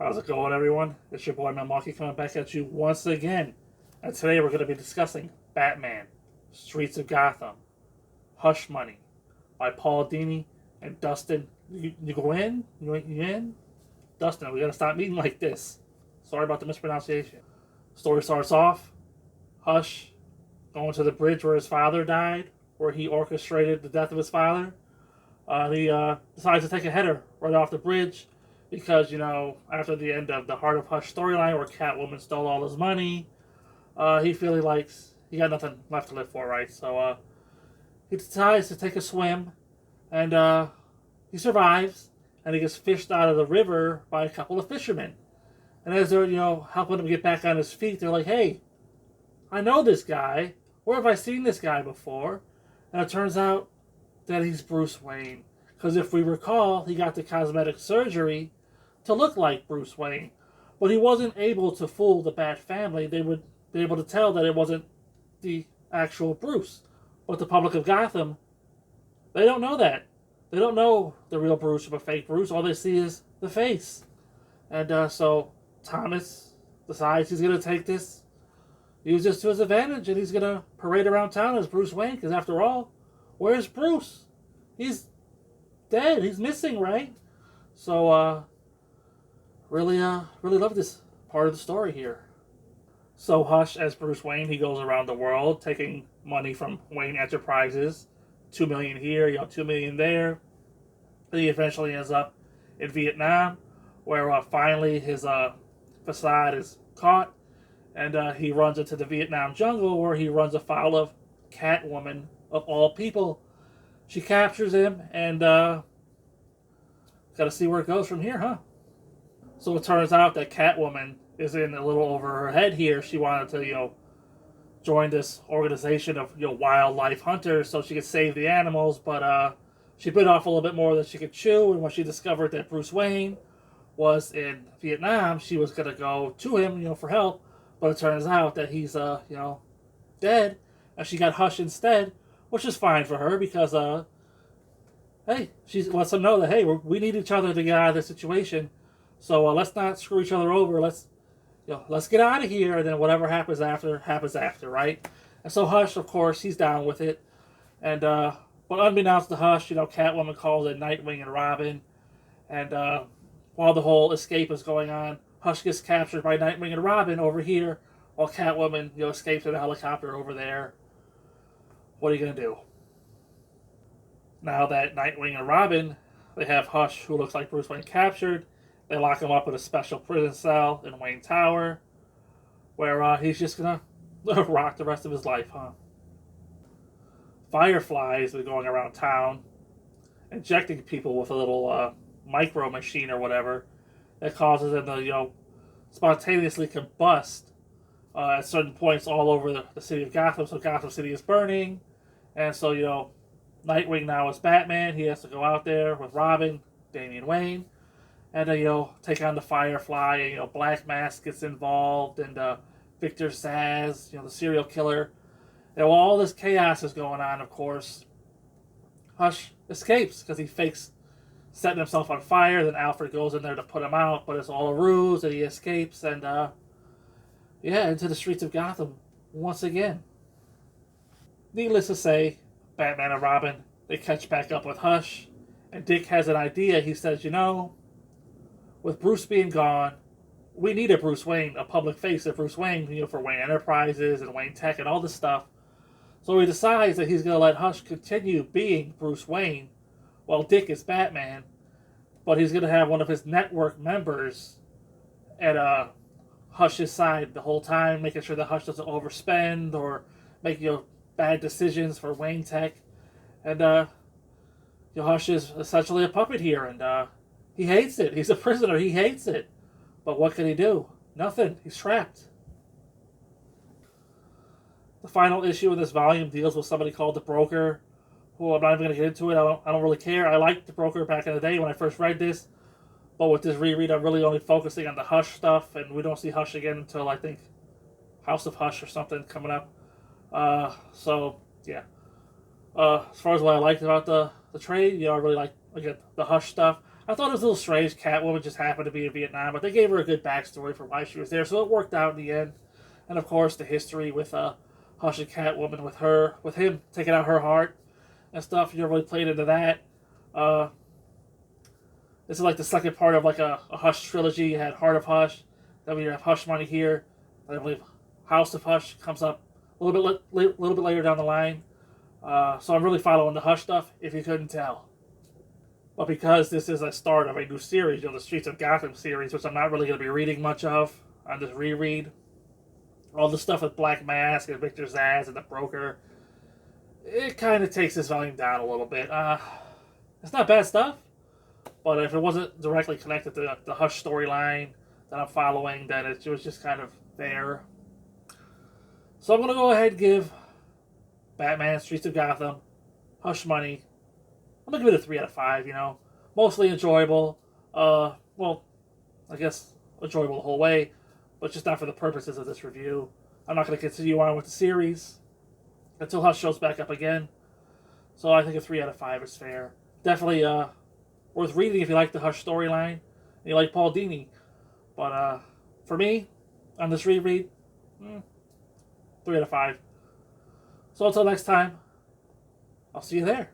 How's it going, everyone? It's your boy Milwaukee coming back at you once again. And today we're going to be discussing Batman, Streets of Gotham, Hush Money by Paul Dini and Dustin Nguyen. Dustin, we got to stop meeting like this. Sorry about the mispronunciation. Story starts off, Hush going to the bridge where his father died, where he orchestrated the death of his father. He decides to take a header right off the bridge because, after the end of the Heart of Hush storyline where Catwoman stole all his money, he he got nothing left to live for, right? So he decides to take a swim, and he survives, and he gets fished out of the river by a couple of fishermen. And as they're, helping him get back on his feet, they're like, hey, I know this guy. Where have I seen this guy before? And it turns out that he's Bruce Wayne. Because if we recall, he got the cosmetic surgery to look like Bruce Wayne. But he wasn't able to fool the Bat family. They would be able to tell that it wasn't the actual Bruce. But the public of Gotham, they don't know that. They don't know the real Bruce from a fake Bruce. All they see is the face. And so Thomas decides he's going to take this, use this to his advantage, and he's going to parade around town as Bruce Wayne. Because after all, where's Bruce? He's dead. He's missing, right? So, really love this part of the story here. So Hush, as Bruce Wayne, he goes around the world taking money from Wayne Enterprises. $2 million here, $2 million there. And he eventually ends up in Vietnam, where finally his facade is caught, and he runs into the Vietnam jungle, where he runs afoul of Catwoman, of all people. She captures him, and got to see where it goes from here, huh? So it turns out that Catwoman is in a little over her head here. She wanted to, join this organization of, wildlife hunters so she could save the animals, but she bit off a little bit more than she could chew, and when she discovered that Bruce Wayne was in Vietnam, she was going to go to him, for help, but it turns out that he's, dead, and she got Hush instead, which is fine for her because, hey, she lets them know that, hey, we need each other to get out of this situation. So let's not screw each other over. Let's get out of here, and then whatever happens after, right? And so Hush, of course, he's down with it. And but unbeknownst to Hush, Catwoman calls in Nightwing and Robin. And while the whole escape is going on, Hush gets captured by Nightwing and Robin over here, while Catwoman, escapes in a helicopter over there. What are you going to do? Now that Nightwing and Robin, they have Hush, who looks like Bruce Wayne, captured, they lock him up in a special prison cell in Wayne Tower, where he's just going to rock the rest of his life, huh? Fireflies are going around town, injecting people with a little micro machine or whatever that causes them to, spontaneously combust at certain points all over the city of Gotham. So Gotham City is burning, and so, Nightwing now is Batman. He has to go out there with Robin, Damian Wayne, and take on the Firefly. And Black Mask gets involved, and Victor Zsasz, the serial killer. And while all this chaos is going on, of course, Hush escapes because he fakes setting himself on fire. Then Alfred goes in there to put him out, but it's all a ruse, and he escapes, and into the streets of Gotham once again. Needless to say, Batman and Robin, they catch back up with Hush, and Dick has an idea. He says, with Bruce being gone, we need a Bruce Wayne, a public face of Bruce Wayne, for Wayne Enterprises and Wayne Tech and all this stuff. So he decides that he's going to let Hush continue being Bruce Wayne while Dick is Batman, but he's going to have one of his network members at Hush's side the whole time, making sure that Hush doesn't overspend or make, bad decisions for Wayne Tech. And Hush is essentially a puppet here, and he hates it. He's a prisoner. He hates it. But what can he do? Nothing. He's trapped. The final issue of this volume deals with somebody called the Broker, who I'm not even going to get into it. I don't really care. I liked the Broker back in the day when I first read this. But with this reread, I'm really only focusing on the Hush stuff, and we don't see Hush again until, I think, House of Hush or something coming up. So, yeah. As far as what I liked about the trade, I really like, again, the Hush stuff. I thought it was a little strange. Catwoman just happened to be in Vietnam, but they gave her a good backstory for why she was there, so it worked out in the end. And of course, the history with Hush and Catwoman, with him taking out her heart and stuff. You really played into that. Uh, this is like the second part of like a Hush trilogy. You had Heart of Hush, then we have Hush Money here. I believe House of Hush comes up a little bit later down the line. So I'm really following the Hush stuff, if you couldn't tell. But because this is a start of a new series, the Streets of Gotham series, which I'm not really going to be reading much of on this reread, all the stuff with Black Mask and Victor Zsasz and the Broker, it kind of takes this volume down a little bit. It's not bad stuff, but if it wasn't directly connected to the Hush storyline that I'm following, then it was just kind of there. So I'm going to go ahead and give Batman Streets of Gotham, Hush Money, I'm going to give it a 3 out of 5, Mostly enjoyable. Well, I guess enjoyable the whole way, but just not for the purposes of this review. I'm not going to continue on with the series until Hush shows back up again. So I think a 3 out of 5 is fair. Definitely worth reading if you like the Hush storyline and you like Paul Dini. But for me, on this reread, 3 out of 5. So until next time, I'll see you there.